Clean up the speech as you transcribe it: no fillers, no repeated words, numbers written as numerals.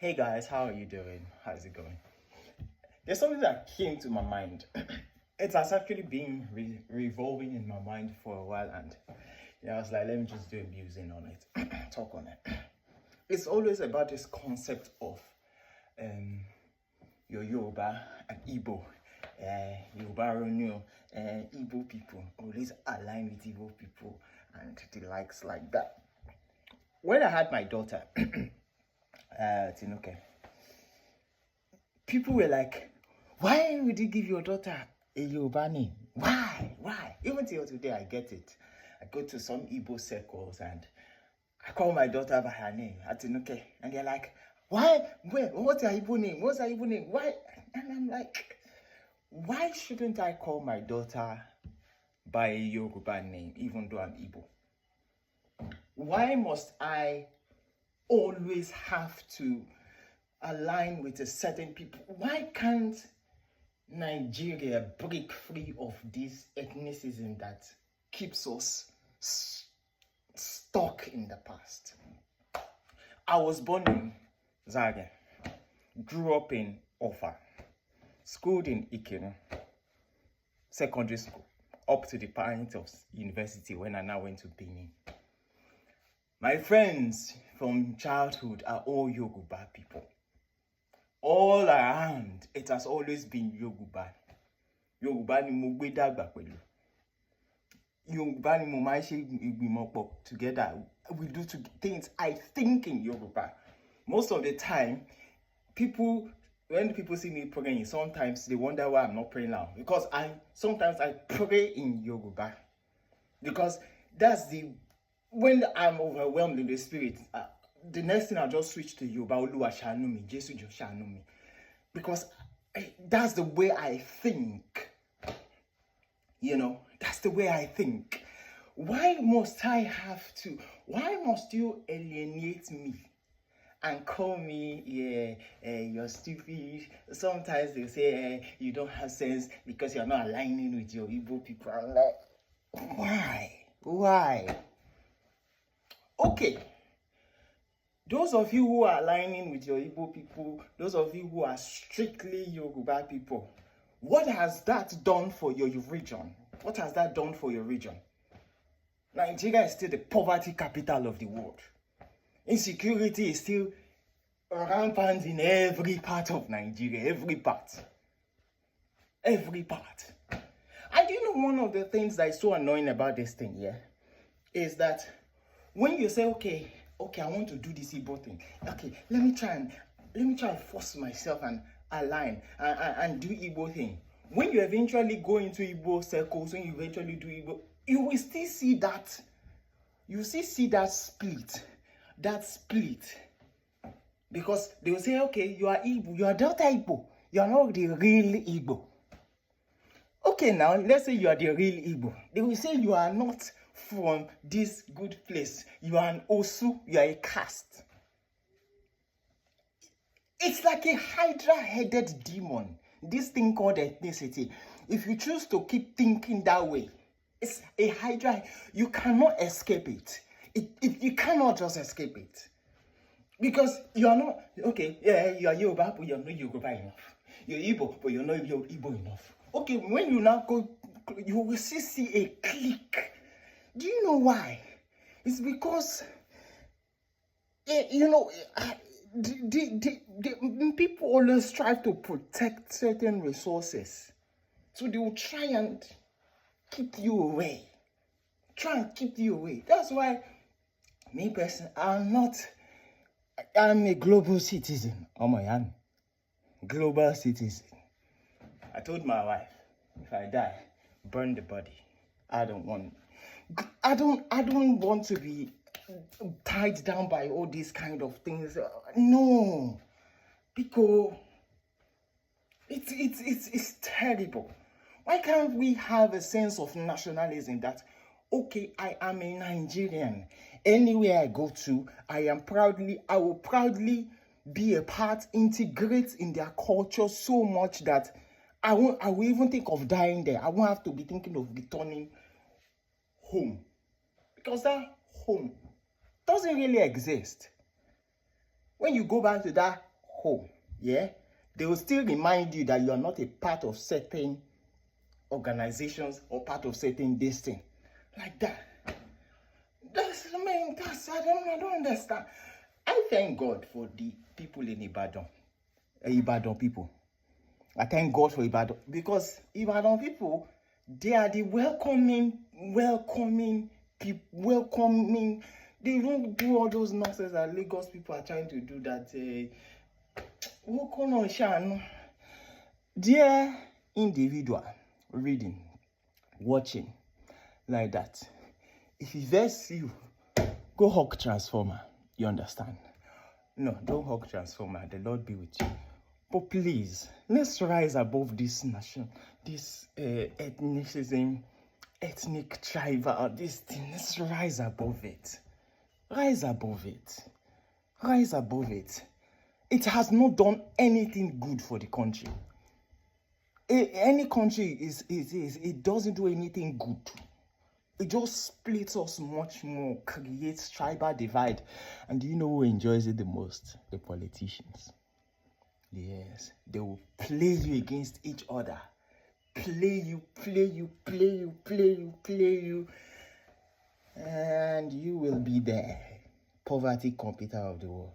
Hey guys, how are you doing? How's it going? There's something that came to my mind. It has actually been revolving in my mind for a while, and I was like, let me just do a musing on it, talk on it. It's always about this concept of your Yoruba and Igbo. Yoruba Ronyo and Igbo people always align with Igbo people and the likes like that. When I had my daughter, Tinuke, people were like, why would you give your daughter a Yoruba name? Why? Even till today, I get it. I go to some Igbo circles and I call my daughter by her name, Atinuke, and they're like, why? What's her Igbo name? What's her Igbo name? Why? And I'm like, why shouldn't I call my daughter by a Yoruba name, even though I'm Igbo? Why must I always have to align with a certain people? Why can't Nigeria break free of this ethnicism that keeps us stuck in the past? I was born in Zaga, grew up in Ofa, schooled in Ikeno, secondary school, up to the point of university when I now went to Benin. My friends from childhood are all Yoruba people. All around, it has always been Yoruba. Yoruba ni mo gbé dàgbà pẹ̀lú. Yoruba ni mo máa ṣe ìgbìmọ̀ pọ̀ together. We do things, I think, in Yoruba. Most of the time, when people see me praying, sometimes they wonder why I'm not praying now. Because sometimes I pray in Yoruba. Because when I'm overwhelmed in the spirit, the next thing I'll just switch to Yoruba. Oluwa ṣàánú mi, Jésù jọ̀ọ́ ṣàánú mi. Because that's the way I think. That's the way I think. Why must you alienate me and call me, you're stupid? Sometimes they say, you don't have sense because you're not aligning with your Igbo people. I'm like, why? Okay. Those of you who are aligning with your Igbo people, those of you who are strictly Yoruba people, what has that done for your region? What has that done for your region? Nigeria is still the poverty capital of the world. Insecurity is still rampant in every part of Nigeria, every part. Every part. And you know one of the things that is so annoying about this thing here is that when you say, okay, I want to do this Igbo thing. Okay, let me try and force myself and align and do Igbo thing. When you eventually go into Igbo circles, when you eventually do Igbo, you will still see that. You still see that split. Because they will say, okay, you are Igbo, you are Delta Igbo, you are not the real Igbo. Okay, now let's say you are the real Igbo. They will say you are not from this good place. You are an Osu, you are a caste. It's like a hydra-headed demon. This thing called ethnicity. If you choose to keep thinking that way, it's a hydra. You cannot escape it. You cannot just escape it. Because you are not, okay, you are Yoruba, but you're not Yoruba enough. You're Igbo, but you're not Igbo enough. Okay, when you now go, you will see a clique. Do you know why? It's because, people always try to protect certain resources. So they will try and keep you away. That's why, me personally, I'm a global citizen. Oh my God. Global citizen. I told my wife, if I die, burn the body. I don't want to be tied down by all these kind of things. No, because it's terrible. Why can't we have a sense of nationalism that, okay, I am a Nigerian. Anywhere I go to, I will proudly be a part, integrate in their culture so much that I will even think of dying there. I won't have to be thinking of returning home. Because that home doesn't really exist. When you go back to that home, yeah, they will still remind you that you are not a part of certain organizations or part of certain this thing. Like that. I don't understand. I thank God for the people in Ibadan. Ibadan people. I thank God for Ibadan because Ibadan people, they are the welcoming people, welcoming. They don't do all those nonsense that Lagos people are trying to do. That dear individual reading, watching like that. If he vex you, go hug transformer. You understand? No, don't hug transformer. The Lord be with you. But please, let's rise above this nation, this ethnicism, ethnic tribal, this thing. Let's rise above it. Rise above it. Rise above it. It has not done anything good for the country. Any country it doesn't do anything good. It just splits us much more, creates tribal divide. And do you know who enjoys it the most? The politicians. Yes, they will play you against each other. Play you. And you will be there. Poverty computer of the world.